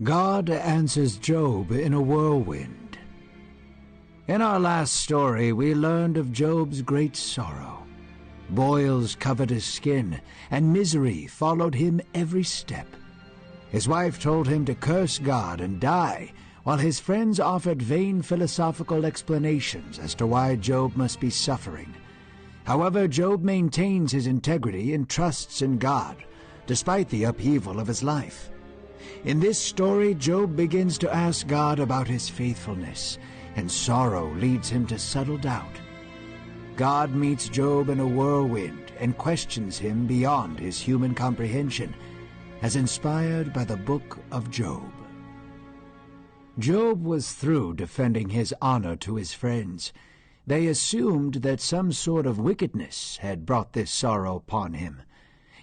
God answers Job in a whirlwind. In our last story, we learned of Job's great sorrow. Boils covered his skin, and misery followed him every step. His wife told him to curse God and die, while his friends offered vain philosophical explanations as to why Job must be suffering. However, Job maintains his integrity and trusts in God, despite the upheaval of his life. In this story, Job begins to ask God about his faithfulness, and sorrow leads him to subtle doubt. God meets Job in a whirlwind and questions him beyond his human comprehension, as inspired by the book of Job. Job was through defending his honor to his friends. They assumed that some sort of wickedness had brought this sorrow upon him.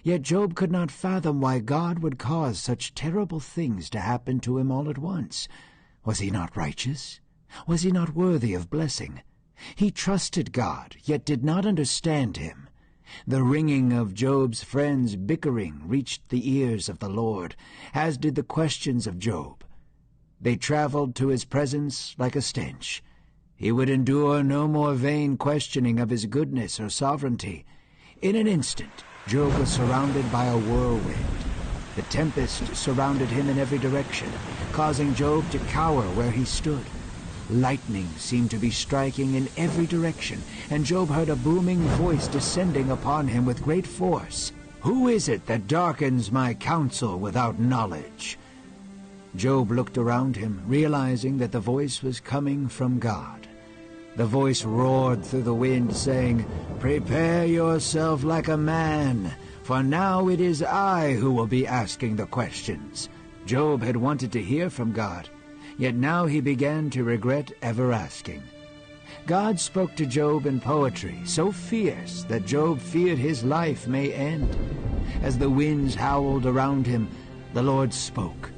Yet Job could not fathom why God would cause such terrible things to happen to him all at once. Was he not righteous? Was he not worthy of blessing? He trusted God, yet did not understand him. The ringing of Job's friends' bickering reached the ears of the Lord, as did the questions of Job. They traveled to his presence like a stench. He would endure no more vain questioning of his goodness or sovereignty. In an instant, Job was surrounded by a whirlwind. The tempest surrounded him in every direction, causing Job to cower where he stood. Lightning seemed to be striking in every direction, and Job heard a booming voice descending upon him with great force. "Who is it that darkens my counsel without knowledge?" Job looked around him, realizing that the voice was coming from God. The voice roared through the wind, saying, "Prepare yourself like a man, for now it is I who will be asking the questions." Job had wanted to hear from God, yet now he began to regret ever asking. God spoke to Job in poetry, so fierce that Job feared his life may end. As the winds howled around him, the Lord spoke.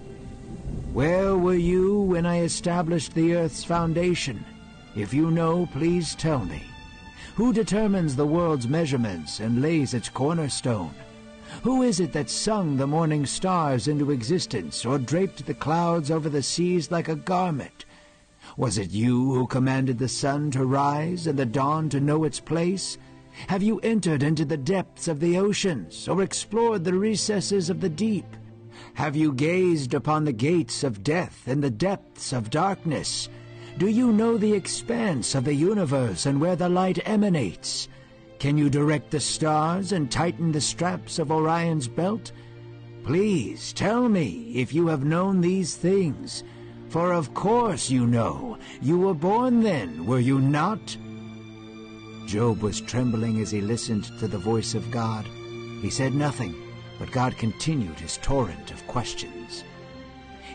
"Where were you when I established the earth's foundation? If you know, please tell me. Who determines the world's measurements and lays its cornerstone? Who is it that sung the morning stars into existence, or draped the clouds over the seas like a garment? Was it you who commanded the sun to rise and the dawn to know its place? Have you entered into the depths of the oceans, or explored the recesses of the deep? Have you gazed upon the gates of death and the depths of darkness? Do you know the expanse of the universe and where the light emanates? Can you direct the stars and tighten the straps of Orion's belt? Please tell me if you have known these things, for of course you know. You were born then, were you not?" Job was trembling as he listened to the voice of God. He said nothing, but God continued his torrent of questions.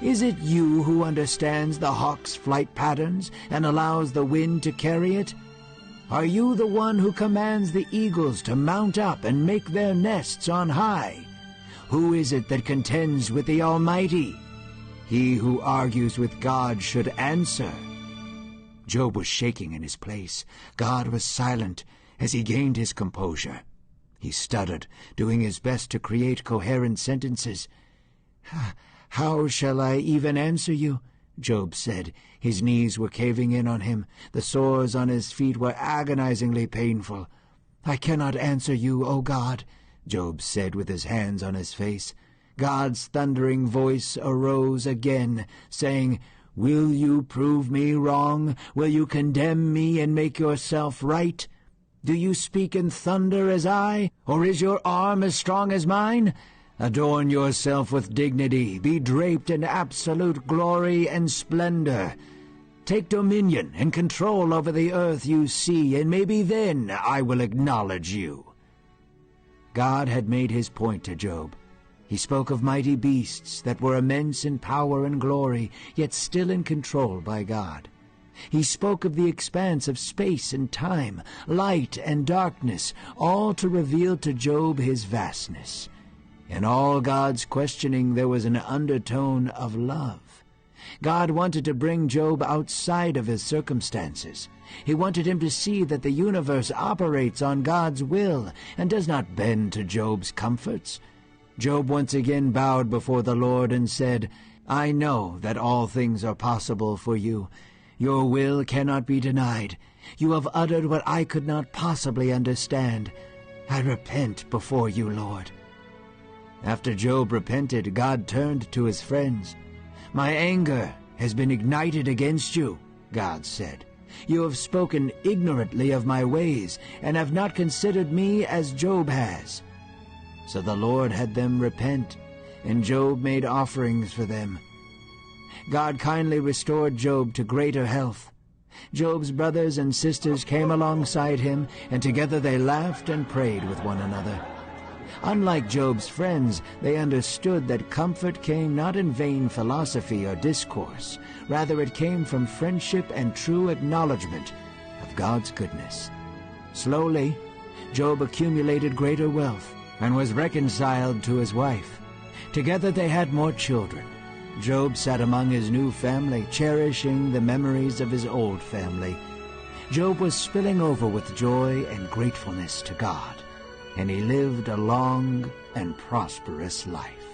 "Is it you who understands the hawk's flight patterns and allows the wind to carry it? Are you the one who commands the eagles to mount up and make their nests on high? Who is it that contends with the Almighty? He who argues with God should answer." Job was shaking in his place. God was silent as he gained his composure. He stuttered, doing his best to create coherent sentences. "How shall I even answer you?" Job said. His knees were caving in on him. The sores on his feet were agonizingly painful. "I cannot answer you, O God," Job said with his hands on his face. God's thundering voice arose again, saying, "Will you prove me wrong? Will you condemn me and make yourself right? Do you speak in thunder as I, or is your arm as strong as mine? Adorn yourself with dignity, be draped in absolute glory and splendor. Take dominion and control over the earth you see, and maybe then I will acknowledge you." God had made his point to Job. He spoke of mighty beasts that were immense in power and glory, yet still in control by God. He spoke of the expanse of space and time, light and darkness, all to reveal to Job his vastness. In all God's questioning there was an undertone of love. God wanted to bring Job outside of his circumstances. He wanted him to see that the universe operates on God's will and does not bend to Job's comforts. Job once again bowed before the Lord and said, "I know that all things are possible for you. Your will cannot be denied. You have uttered what I could not possibly understand. I repent before you, Lord." After Job repented, God turned to his friends. "My anger has been ignited against you," God said. "You have spoken ignorantly of my ways, and have not considered me as Job has." So the Lord had them repent, and Job made offerings for them. God kindly restored Job to greater health. Job's brothers and sisters came alongside him, and together they laughed and prayed with one another. Unlike Job's friends, they understood that comfort came not in vain philosophy or discourse. Rather, it came from friendship and true acknowledgement of God's goodness. Slowly, Job accumulated greater wealth and was reconciled to his wife. Together they had more children. Job sat among his new family, cherishing the memories of his old family. Job was spilling over with joy and gratefulness to God, and he lived a long and prosperous life.